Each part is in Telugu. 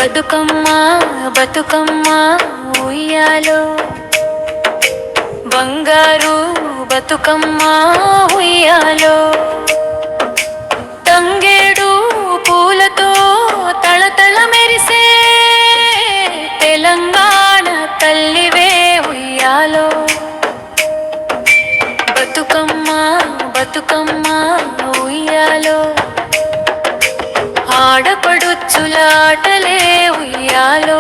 బతుకమ్మ బతుకమ్మ ఉయ్యాలో, బంగారు బతుకమ్మ ఉయ్యాలో, తంగేడు పూలతో తళతళ మెరిసే తెలంగాణ తల్లివే ఉయ్యాలో. బతుకమ్మ బతుకమ్మ ఉయ్యాలో, ఆడపడుచులాటలే ఉయ్యాలో,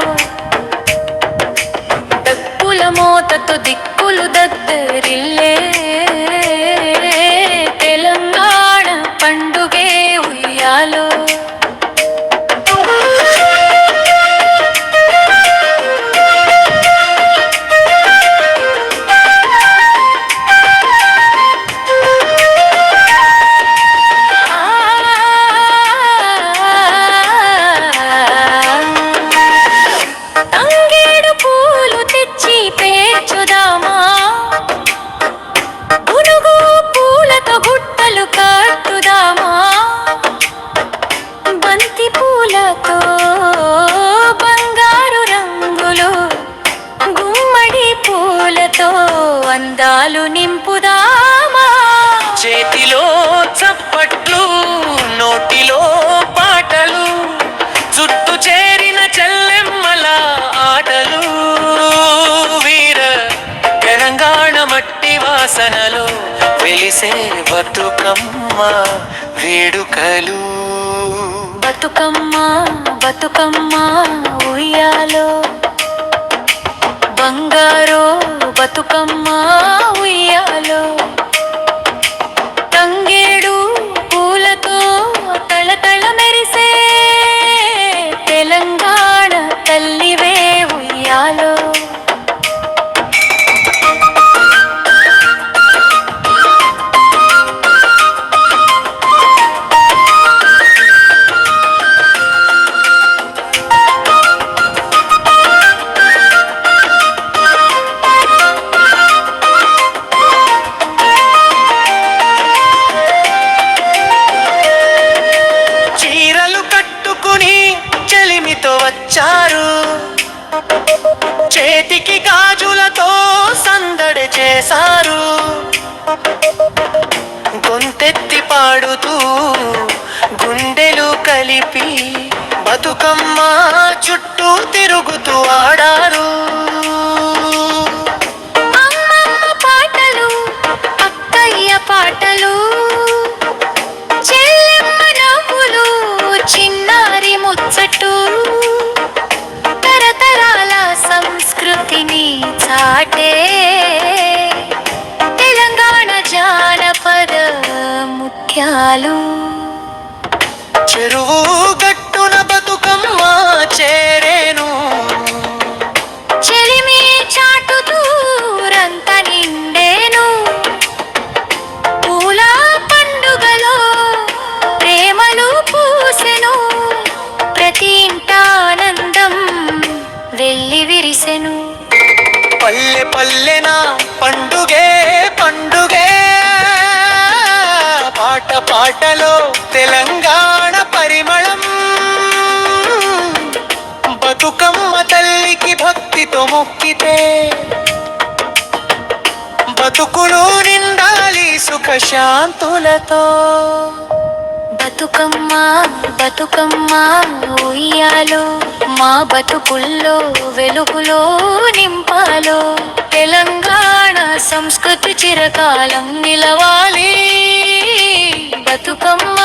డప్పుల మోతతో దిక్కులు దద్దరిల్లే తెలంగాణ పండుగే ఉయ్యాలో. అందాలు నింపుదామా, చేతిలో చప్పట్లు నోటిలో పాటలు, చుట్టూ చేరిన చెల్లెమ్మల ఆటలు, వీర తెలంగాణ మట్టి వాసనలో వెలిసే బతుకమ్మ వేడుకలు. బతుకమ్మ బతుకమ్మ ఉయ్యాలో, బంగారు బతుకమ్మ ఉయ్యాలో, తంగేడు పూలతో తళతళ మెరిసే తెలంగాణ తల్లివే ఉయ్యాలో. వచ్చారు చేతికి గాజులతో సందడి చేశారు, గొంతెత్తి పాడుతూ గుండెలు కలిపి బతుకమ్మ చుట్టూ తిరుగుతూ ఆడారు. అమ్మమ్మ పాటలు అక్కయ్య పాటలు, చెల్లెమ్మ నవ్వులు చిన్నారి ముచ్చటు, తరతరాల సంస్కృతిని చాటే తెలంగాణ జానపద ముత్యాలు. చెరువు గట్టున బతుకమ్మ చేరేను, చెలిమి చాటుతూ రంత నిండేను, పూల పండుగలో ప్రేమలు పూసెను, ప్రతి ఇంటానందం వెళ్ళి విరిసెను. పల్లె పల్లెన పండుగే పండుగే, పాట పాటలో తెలంగాణ పరిమళం, బతుకమ్మ తల్లికి భక్తితో మొక్కితే బతుకులు నిండాలి సుఖశాంతులతో. బతుకమ్మ బతుకమ్మ ఉయ్యాలో, మా బతుకుల్లో వెలుగులో నింపాలో, తెలంగాణ సంస్కృతి చిరకాలం నిలవాలి. బతుకమ్మ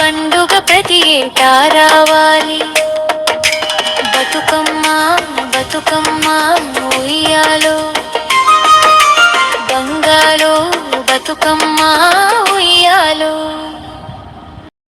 పండుగ ప్రతి ఏటా రావాలి.